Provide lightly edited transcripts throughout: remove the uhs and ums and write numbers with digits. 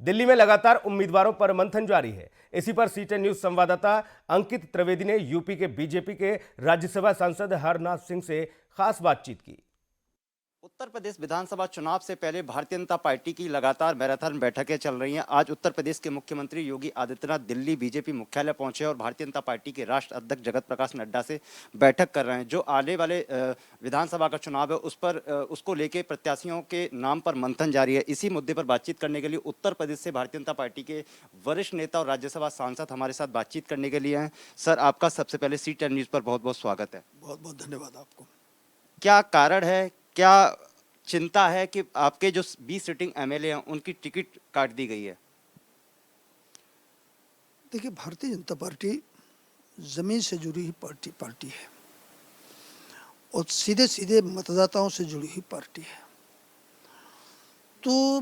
दिल्ली में लगातार उम्मीदवारों पर मंथन जारी है। इसी पर सीटेन न्यूज संवाददाता अंकित त्रिवेदी ने यूपी के बीजेपी के राज्यसभा सांसद हरनाथ सिंह से खास बातचीत की। उत्तर प्रदेश विधानसभा चुनाव से पहले भारतीय जनता पार्टी की लगातार मैराथन बैठकें चल रही हैं। आज उत्तर प्रदेश के मुख्यमंत्री योगी आदित्यनाथ दिल्ली बीजेपी मुख्यालय पहुंचे और भारतीय जनता पार्टी के राष्ट्रीय अध्यक्ष जगत प्रकाश नड्डा से बैठक कर रहे हैं। जो आने वाले विधानसभा का चुनाव है उसको लेके प्रत्याशियों के नाम पर मंथन जारी है। इसी मुद्दे पर बातचीत करने के लिए उत्तर प्रदेश से भारतीय जनता पार्टी के वरिष्ठ नेता और राज्यसभा सांसद हमारे साथ बातचीत करने के लिए हैं। सर, आपका सबसे पहले सीटेन न्यूज पर बहुत बहुत स्वागत है। बहुत बहुत धन्यवाद आपको। क्या कारण है, क्या चिंता है कि आपके जो 20 सिटिंग एमएलए हैं उनकी टिकट काट दी गई है? देखिए, भारतीय जनता पार्टी जमीन से जुड़ी हुई पार्टी है और सीधे सीधे मतदाताओं से जुड़ी हुई पार्टी है। तो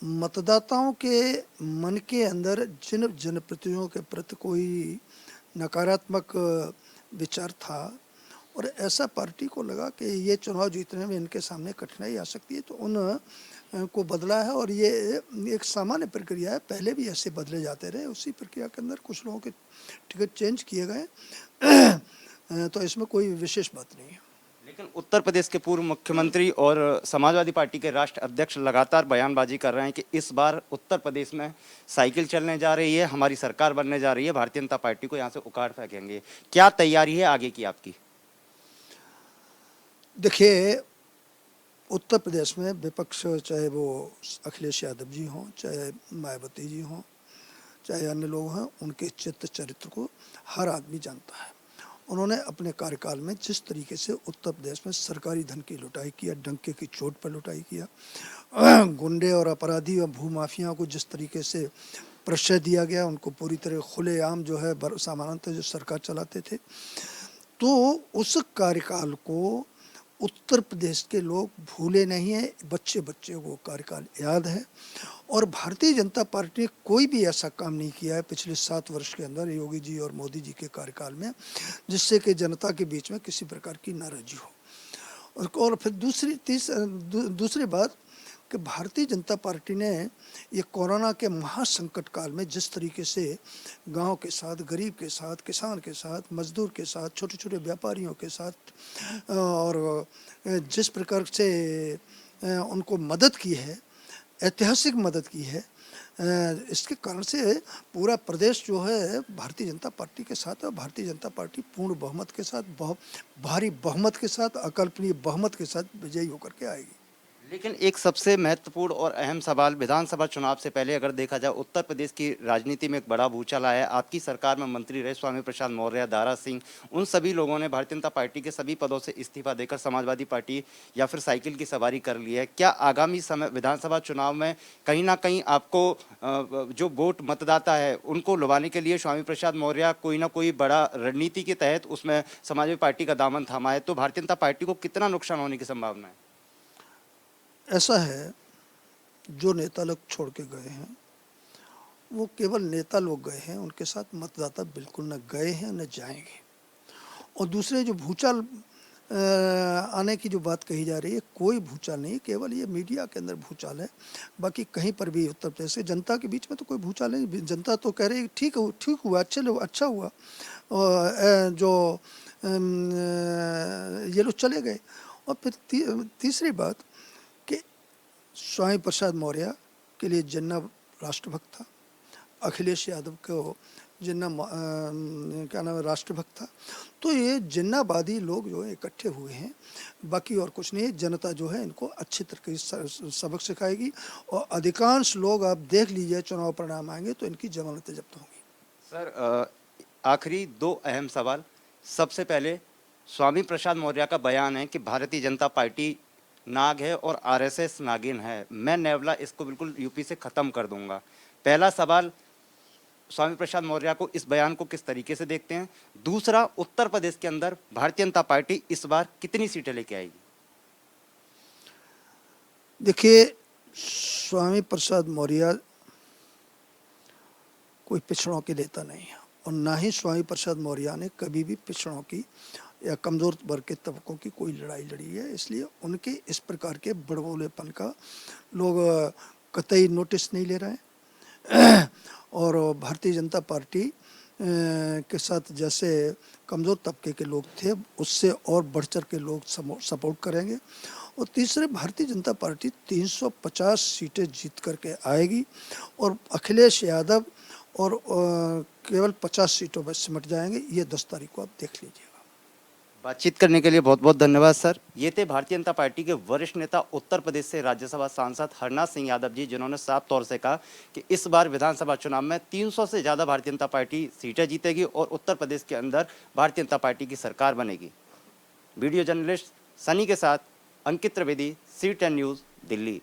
मतदाताओं के मन के अंदर जिन जनप्रतिनिधियों के प्रति कोई नकारात्मक विचार था और ऐसा पार्टी को लगा कि ये चुनाव जीतने में इनके सामने कठिनाई आ सकती है, तो उन को बदला है। और ये एक सामान्य प्रक्रिया है, पहले भी ऐसे बदले जाते रहे। उसी प्रक्रिया के अंदर कुछ लोगों के टिकट चेंज किए गए, तो इसमें कोई विशेष बात नहीं है। लेकिन उत्तर प्रदेश के पूर्व मुख्यमंत्री और समाजवादी पार्टी के राष्ट्रीय अध्यक्ष लगातार बयानबाजी कर रहे हैं कि इस बार उत्तर प्रदेश में साइकिल चलने जा रही है, हमारी सरकार बनने जा रही है, भारतीय जनता पार्टी को यहाँ से उखाड़ फेंकेंगे। क्या तैयारी है आगे की आपकी? देखिए, उत्तर प्रदेश में विपक्ष, चाहे वो अखिलेश यादव जी हों, चाहे मायावती जी हों, चाहे अन्य लोग हैं, उनके चित्त चरित्र को हर आदमी जानता है। उन्होंने अपने कार्यकाल में जिस तरीके से उत्तर प्रदेश में सरकारी धन की लुटाई किया, डंके की चोट पर लुटाई किया, गुंडे और अपराधी और भूमाफियाओं को जिस तरीके से प्रश्रय दिया गया, उनको पूरी तरह खुलेआम जो है सामान्यतः जो सरकार चलाते थे, तो उस कार्यकाल को उत्तर प्रदेश के लोग भूले नहीं हैं। बच्चे बच्चे को कार्यकाल याद है। और भारतीय जनता पार्टी ने कोई भी ऐसा काम नहीं किया है पिछले 7 वर्ष के अंदर योगी जी और मोदी जी के कार्यकाल में जिससे कि जनता के बीच में किसी प्रकार की नाराजगी हो। और फिर दूसरी बात कि भारतीय जनता पार्टी ने ये कोरोना के महासंकट काल में जिस तरीके से गांव के साथ, गरीब के साथ, किसान के साथ, मजदूर के साथ, छोटे छोटे व्यापारियों के साथ और जिस प्रकार से उनको मदद की है, ऐतिहासिक मदद की है, इसके कारण से पूरा प्रदेश जो है भारतीय जनता पार्टी के साथ है। भारतीय जनता पार्टी पूर्ण बहुमत के साथ, बहुत भारी बहुमत के साथ, अकल्पनीय बहुमत के साथ विजयी होकर के आएगी। लेकिन एक सबसे महत्वपूर्ण और अहम सवाल, विधानसभा चुनाव से पहले अगर देखा जाए उत्तर प्रदेश की राजनीति में एक बड़ा भूचाल आया है। आपकी सरकार में मंत्री रहे स्वामी प्रसाद मौर्य, दारा सिंह, उन सभी लोगों ने भारतीय जनता पार्टी के सभी पदों से इस्तीफा देकर समाजवादी पार्टी या फिर साइकिल की सवारी कर ली है। क्या आगामी समय विधानसभा चुनाव में कहीं ना कहीं आपको जो वोट मतदाता है उनको लुभाने के लिए स्वामी प्रसाद मौर्य कोई ना कोई बड़ा रणनीति के तहत उसमें समाजवादी पार्टी का दामन थामा है, तो भारतीय जनता पार्टी को कितना नुकसान होने की संभावना है? ऐसा है, जो नेता लोग छोड़ के गए हैं वो केवल नेता लोग गए हैं, उनके साथ मतदाता बिल्कुल न गए हैं न जाएंगे। और दूसरे जो भूचाल आने की जो बात कही जा रही है, कोई भूचाल नहीं, केवल ये मीडिया के अंदर भूचाल है। बाकी कहीं पर भी उत्तर प्रदेश के जनता के बीच में तो कोई भूचाल नहीं। जनता तो कह रही है ठीक हुआ, अच्छा हुआ, और जो ये लोग चले गए। और फिर तीसरी बात कि स्वामी प्रसाद मौर्य के लिए जिन्ना राष्ट्रभक्त था, अखिलेश यादव को जिन्ना क्या नाम है राष्ट्रभक्त था। तो ये जिन्नावादी लोग जो है इकट्ठे हुए हैं, बाकी और कुछ नहीं। जनता जो है इनको अच्छी तरीके से सबक सिखाएगी और अधिकांश लोग आप देख लीजिए चुनाव परिणाम आएंगे तो इनकी जमानतें जब्त होंगी। सर, आखिरी 2 अहम सवाल। सबसे पहले, स्वामी प्रसाद मौर्य का बयान है कि भारतीय जनता पार्टी नाग है और आरएसएस नागिन है, मैं नेवला इसको बिल्कुल यूपी से खत्म कर दूंगा। पहला सवाल, स्वामी प्रसाद मौर्य को इस बयान को किस तरीके से देखते हैं? दूसरा, उत्तर प्रदेश के अंदर भारतीय जनता पार्टी इस बार कितनी सीटें लेके आएगी? देखिए, स्वामी प्रसाद मौर्य कोई पिछड़ों के नेता नहीं है और ना ही स्वामी प्रसाद मौर्य ने कभी भी पिछड़ों की या कमज़ोर वर्ग के तबकों की कोई लड़ाई लड़ी है। इसलिए उनके इस प्रकार के बड़बोलेपन का लोग कतई नोटिस नहीं ले रहे हैं। और भारतीय जनता पार्टी के साथ जैसे कमज़ोर तबके के लोग थे उससे और बढ़ चढ़ के लोग सपोर्ट करेंगे। और तीसरे, भारतीय जनता पार्टी 350 सीटें जीत करके आएगी और अखिलेश यादव और केवल 50 सीटों पर सिमट जाएंगे। ये 10 तारीख को आप देख लीजिएगा। बातचीत करने के लिए बहुत बहुत धन्यवाद सर। ये थे भारतीय जनता पार्टी के वरिष्ठ नेता उत्तर प्रदेश से राज्यसभा सांसद हरनाथ सिंह यादव जी, जिन्होंने साफ तौर से कहा कि इस बार विधानसभा चुनाव में 300 से ज़्यादा भारतीय जनता पार्टी सीटें जीतेगी और उत्तर प्रदेश के अंदर भारतीय जनता पार्टी की सरकार बनेगी। वीडियो जर्नलिस्ट सनी के साथ अंकित त्रिवेदी, C10 न्यूज़, दिल्ली।